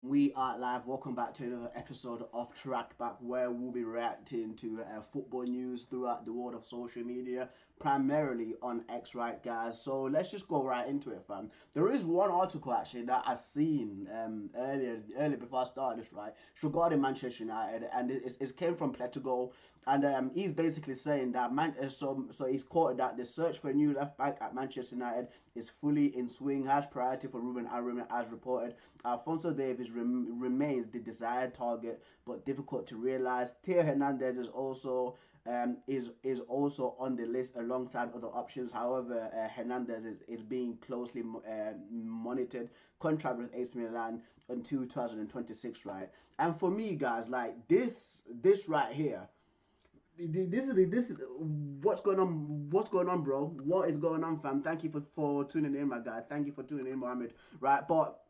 We are live. Welcome back to another episode of Track Back, where we'll be reacting to football news throughout the world of social media, primarily on X, right, guys? So let's just go right into it, fam. There is one article actually that I seen earlier before I started this, right? It's regarding Manchester United, and it came from Pletigo, and he's basically saying that so he's quoted that the search for a new left back at Manchester United is fully in swing, has priority for Ruben Amorim as reported. Alphonso Davies remains the desired target, but difficult to realize. Theo Hernandez is also on the list alongside other options. However, Hernandez is being closely monitored. Contract with AC Milan until 2026, right? And for me, guys, like this right here, this is what's going on. What's going on, bro? What is going on, fam? Thank you for tuning in, my guy. Thank you for tuning in, Mohammed. Right, but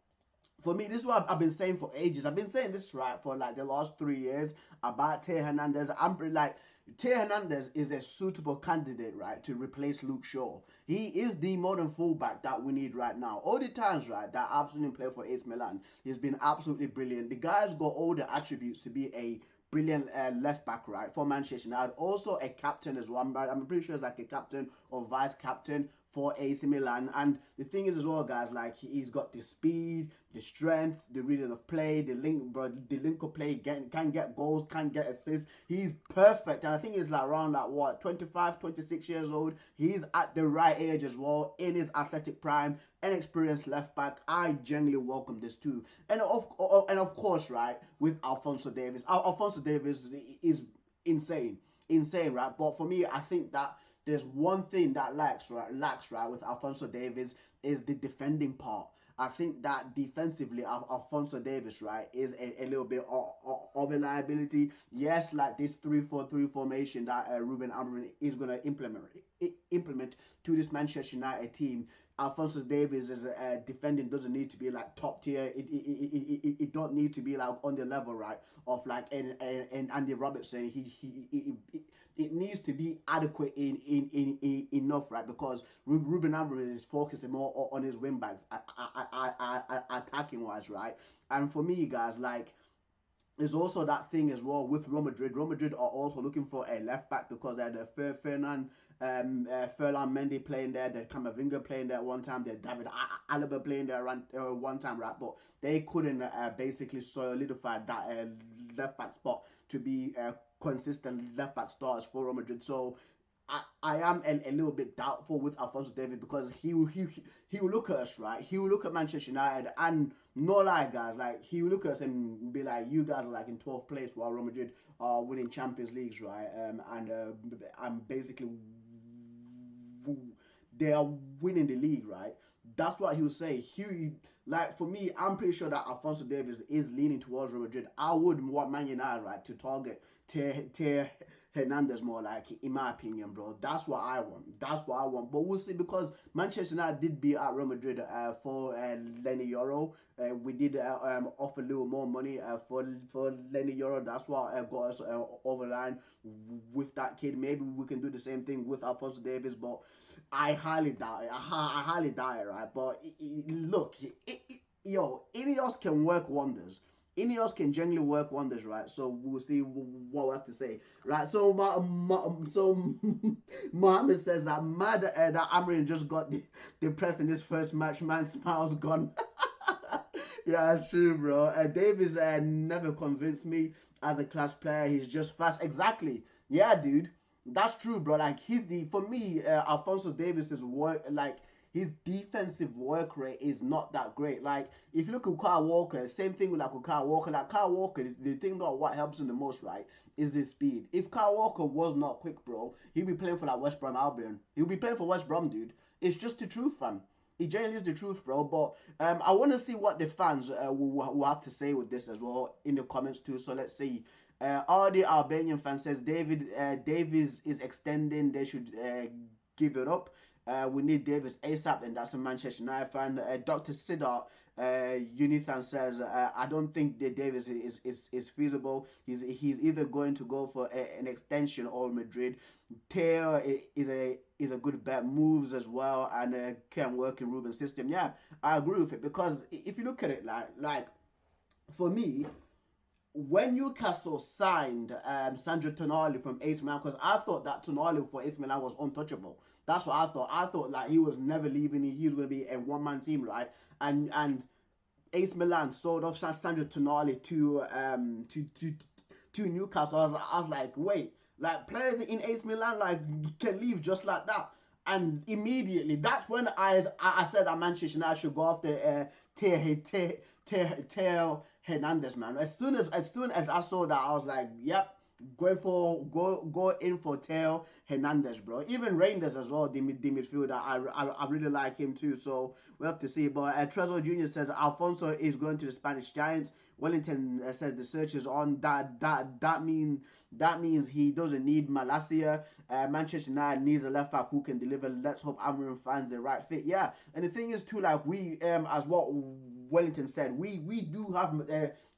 for me, this is what I've been saying for ages. I've been saying this right for like the last 3 years about Theo Hernandez. I'm like, Theo Hernandez is a suitable candidate, right, to replace Luke Shaw. He is the modern fullback that we need right now. All the times, right, that I've seen him play for AC Milan, he's been absolutely brilliant. The guy's got all the attributes to be a brilliant left back, right, for Manchester United. Also a captain as well. I'm pretty sure it's like a captain or vice captain for AC Milan. And the thing is as well, guys, like he's got the speed, the strength, the reading of play, the link of play, can get goals, can get assists. He's perfect. And I think he's like around like what, 25, 26 years old. He's at the right age as well, in his athletic prime, an experienced left back. I genuinely welcome this too. And of course, right, with Alphonso Davies. Alphonso Davies is insane, right? But for me, I think that there's one thing that lacks right with Alphonso Davies is the defending part. I think that defensively, Alphonso Davies, right, is a little bit of a liability. Yes, like this 3-4-3 formation that Ruben Amorim is gonna implement to this Manchester United team. Alphonso Davies is defending doesn't need to be like top tier. It don't need to be like on the level, right, of like and Andy Robertson. It needs to be adequate in enough, right? Because Ruben Amorim is focusing more on his wing backs, attacking wise, right? And for me, guys, like there's also that thing as well with Real Madrid. Real Madrid are also looking for a left back because they had Ferland Mendy playing there, the Camavinga playing there at one time, the David Alaba playing there one time, right? But they couldn't basically solidify that left back spot to be consistent left back stars for Real Madrid. So I am a little bit doubtful with Alphonso Davies because he will look at us, right? He will look at Manchester United and no lie, guys, like he will look at us and be like, you guys are like in 12th place while Real Madrid are winning Champions Leagues, right? And basically they are winning the league, right? That's what he'll say. Like for me, I'm pretty sure that Alphonso Davies is leaning towards Real Madrid. I would want Man United, right, to target Tier Hernandez more, like in my opinion, bro. That's what I want. That's what I want. But we'll see because Manchester United did beat out Real Madrid for Lenny Euro. We did offer a little more money for Lenny Euro. That's what got us over the line with that kid. Maybe we can do the same thing with Alphonso Davies, but I highly doubt it. I highly doubt it, right? But look, yo, Ineos can work wonders. Ineos can genuinely work wonders, right? So we'll see what we have to say, right? So Mohammed says that mad that Amrin just got depressed in his first match. Man, smiles gone. Yeah, it's true, bro. Davis never convinced me as a class player. He's just fast. Exactly. Yeah, dude. That's true, bro. Like he's the for me, Alfonso Davis's work, like his defensive work rate is not that great. Like if you look at Kyle Walker, same thing with Kyle Walker. Like Kyle Walker, the thing about what helps him the most, right, is his speed. If Kyle Walker was not quick, bro, he'd be playing for like West Brom Albion. He'll be playing for West Brom, dude. It's just the truth, fam. It genuinely is the truth, bro. But I want to see what the fans will have to say with this as well in the comments too. So let's see. RD Albanian fan says Davies is extending. They should give it up. We need Davis ASAP, and that's a Manchester United fan. Dr. Siddart Unithan says, I don't think that Davis is feasible. He's either going to go for an extension or Madrid. Teo is a good bet. Moves as well and can work in Ruben's system. Yeah, I agree with it because if you look at it like for me, when Newcastle signed Sandro Tonali from AC Milan, because I thought that Tonali for AC Milan was untouchable. That's what I thought. I thought like he was never leaving. He was going to be a one-man team, right? And AC Milan sold off Sandro Tonali to Newcastle. I was like, wait, like players in AC Milan like can leave just like that. And immediately, that's when I said that Manchester United should go after Theo Hernandez, man. As soon as I saw that, I was like, yep, go in for Theo Hernandez, bro. Even Reinders as well, the midfielder. I really like him too. So we have to see. But Trezor Jr. says Alfonso is going to the Spanish Giants. Wellington says the search is on. That means he doesn't need Malacia. Manchester United needs a left back who can deliver. Let's hope Amarim finds the right fit. Yeah, and the thing is too, like we as what Wellington said, we do have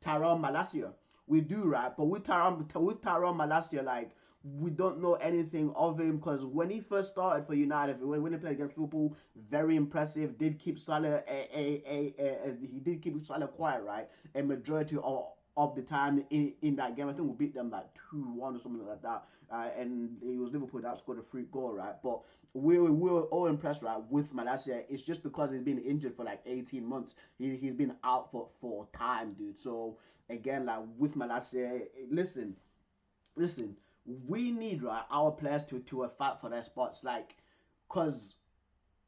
Tyrone Malacia. We do, right? But with Tyrone Malacia, like we don't know anything of him because when he first started for United, when he played against Liverpool, very impressive. Did keep Salah he did keep Salah quiet, right? A majority of the time in that game. I think we beat them like 2-1 or something like that. And it was Liverpool that scored a free goal, right? But we were all impressed, right, with Malacia. It's just because he's been injured for like 18 months. He's been out for time, dude. So again, like with Malacia, listen, we need, right, our players to fight for their spots, like, cause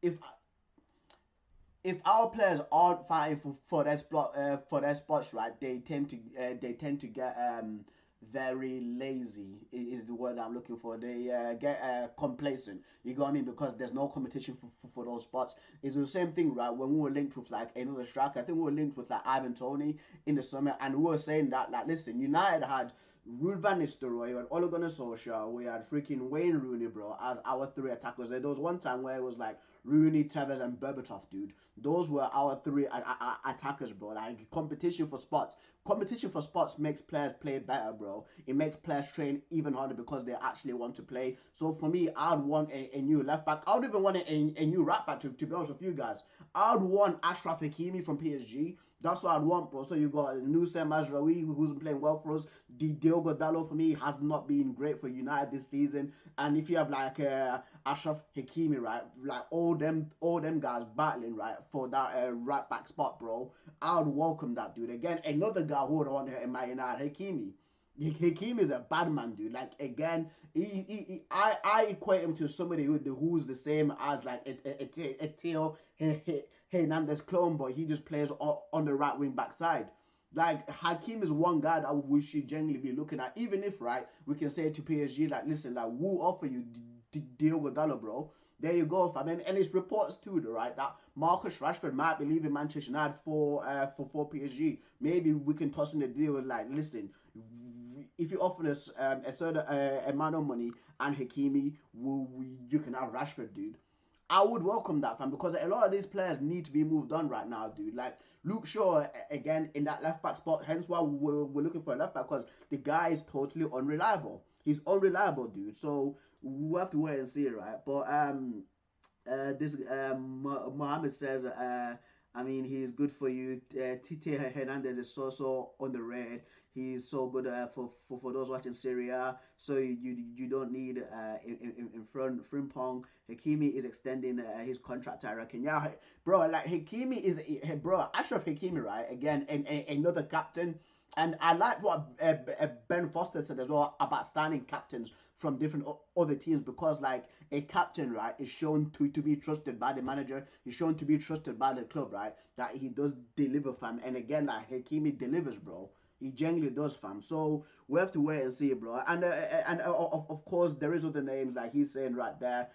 if our players aren't fighting for their spots, right, they tend to get very lazy is the word I'm looking for. They get complacent. You got what I mean? Because there's no competition for those spots. It's the same thing, right? When we were linked with like another striker, I think we were linked with like Ivan Toney in the summer, and we were saying that like, listen, United had Ruud van Nistelrooy, we had Ole Gunnar Solskjaer, we had freaking Wayne Rooney, bro, as our three attackers. There was one time where it was like Rooney, Tevez, and Berbatov, dude. Those were our three attackers, bro. Like competition for spots. Competition for spots makes players play better, bro. It makes players train even harder because they actually want to play. So for me, I'd want a new left back. I would even want a new right back, to be honest with you guys. I'd want Ashraf Hakimi from PSG. That's what I'd want, bro. So you got Nusem Mazraoui, who's been playing well for us. Diogo Dalot, for me, has not been great for United this season. And if you have like Ashraf Hakimi, right, like all them guys battling, right, for that right back spot, bro, I would welcome that, dude. Again, another guy who would want in my United, Hakimi. Hakim is a bad man, dude. Like again, I equate him to somebody who's the same as like a Theo Hernandez clone, but he just plays on the right wing back side. Like Hakim is one guy that we should genuinely be looking at, even if right we can say to PSG like, listen, like we'll offer you Diogo Dalot, bro. There you go, fam. And it's reports too, right, that Marcus Rashford might be leaving Manchester United for PSG. Maybe we can toss in the deal like, listen, if you offer us a certain amount of money and Hakimi, you can have Rashford, dude. I would welcome that, fam, because a lot of these players need to be moved on right now, dude. Like Luke Shaw, again, in that left back spot, hence why we're looking for a left back, because the guy is totally unreliable. He's unreliable, dude. So we'll have to wait and see, right? But this Mohammed says, I mean, he's good for you. Tite Hernandez is so underrated. He's so good for those watching Syria. So you don't need in front Frimpong. Hakimi is extending his contract, I reckon. Yeah, bro, like Hakimi is bro. Ashraf Hakimi, right? Again, another captain. And I like what Ben Foster said as well about signing captains from different other teams, because like a captain, right, is shown to be trusted by the manager. He's shown to be trusted by the club, right, that he does deliver, fam. And again, like Hakimi delivers, bro. He genuinely does, fam. So we have to wait and see, bro. And of course there is other names like he's saying right there,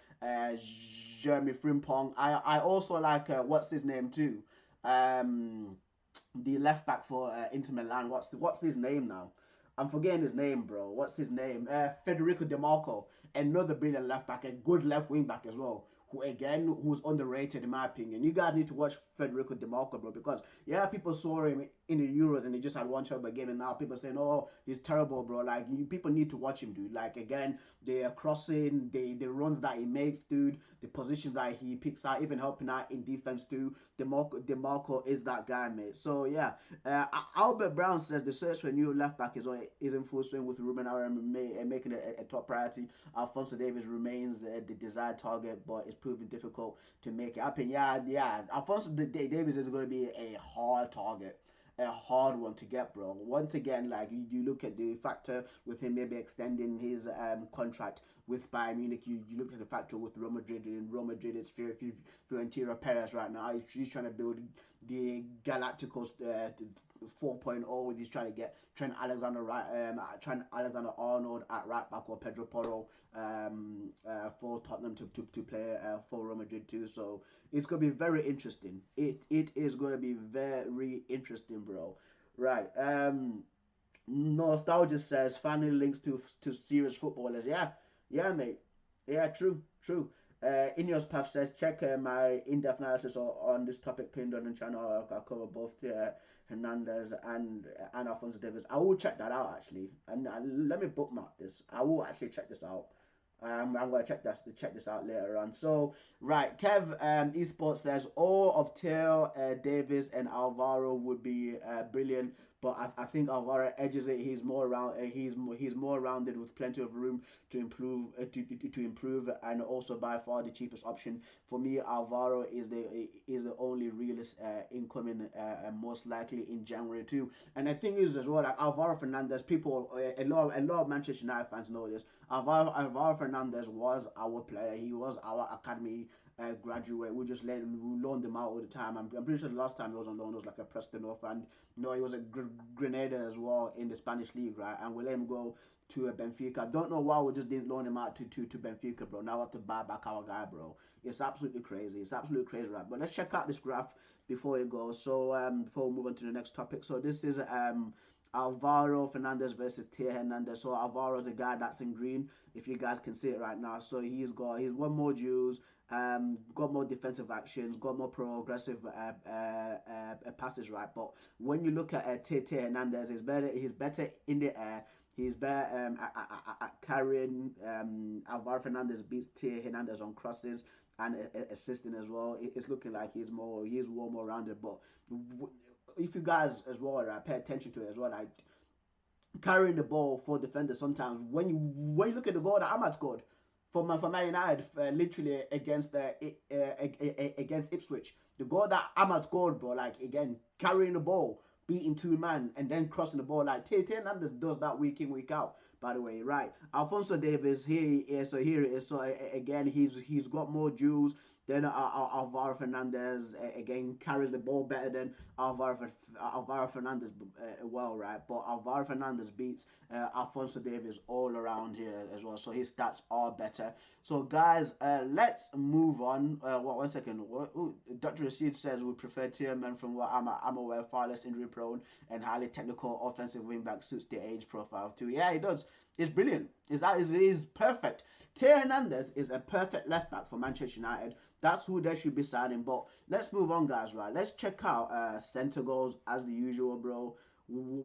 Jeremy Frimpong. I also like what's his name too, the left back for Inter Milan. What's his name now? I'm forgetting his name, bro. What's his name? Federico Di Marco, another brilliant left back, a good left wing back as well. Who's underrated in my opinion. You guys need to watch Federico Di Marco, bro, because yeah, people saw him in the Euros and he just had one terrible game, and now people saying, "Oh, he's terrible, bro." Like people need to watch him, dude. Like again, the crossing, the runs that he makes, dude, the positions that he picks out, even helping out in defense too. DeMarco is that guy, mate. So yeah, Albert Brown says the search for a new left back is in full swing with Ruben Amorim making it a top priority. Alphonso Davies remains the desired target, but it's proving difficult to make it happen. Yeah. Alphonso Davies is going to be a hard target, a hard one to get, bro. Once again, like you look at the factor with him maybe extending his contract with Bayern Munich. You look at the factor with Real Madrid, and Real Madrid is Florentino Perez right now. He's trying to build the Galacticos 4.0. He's trying to get Trent Alexander Arnold at right back, or Pedro Porro for Tottenham to play for Real Madrid too. So it's gonna be very interesting. It is gonna be very interesting, bro. Right. Nostalgia says finally links to serious footballers. Yeah, mate. Yeah, true. Ineos Path says check my in-depth analysis on this topic pinned on the channel. I'll cover both Hernandez and Alphonso Davies. I will check that out actually, and let me bookmark this. I will actually check this out. I'm gonna check this out later on. So right, Kev Esports says all of Theo Davies and Alvaro would be brilliant, but I think Alvaro edges it. He's more around. He's more rounded with plenty of room to improve. To improve, and also by far the cheapest option for me. Alvaro is the only realist incoming, most likely in January too. And the thing is as well, like Alvaro Fernandez, people a lot of Manchester United fans know this. Alvaro Fernandez was our player. He was our academy graduate. We loaned him out all the time. I'm pretty sure the last time he was on loan was like a Preston North, and no, he was a Grenada as well in the Spanish league, right? And we let him go to Benfica. I don't know why we just didn't loan him out to Benfica, bro. Now we have to buy back our guy, bro. It's absolutely crazy. It's absolutely crazy, right? But let's check out this graph before it goes. So before we move on to the next topic. So this is Alvaro Fernandez versus Theo Hernandez. So Alvaro's a guy that's in green, if you guys can see it right now. So he's won more duels, got more defensive actions, got more progressive passes, right? But when you look at Theo Hernandez, he's better in the air. He's better at carrying. Alvaro Fernandez beats Theo Hernandez on crosses and assisting as well. It's looking like he's more rounded. But if you guys as well, right, pay attention to it as well, like carrying the ball for defenders sometimes. When you look at the goal that Ahmad scored for Man United, literally against Ipswich, the goal that Ahmad scored, bro, like again carrying the ball, beating two man, and then crossing the ball. Like Theo Hernandez does that week in, week out. By the way, right? Alphonso Davies, here it is. So again, he's got more duels. Then Alvaro Fernandez again carries the ball better than Alvaro Fernandez well, right? But Alvaro Fernandez beats Alphonso Davies all around here as well. So his stats are better. So guys, let's move on. One second. Dr. Rashid says we prefer Tierman from what I'm aware, far less injury prone and highly technical offensive wingback, suits the age profile too. Yeah, he does. It's brilliant. Is perfect. Theo Hernandez is a perfect left back for Manchester United. That's who they should be signing. But let's move on, guys. Right? Let's check out centre goals as the usual, bro.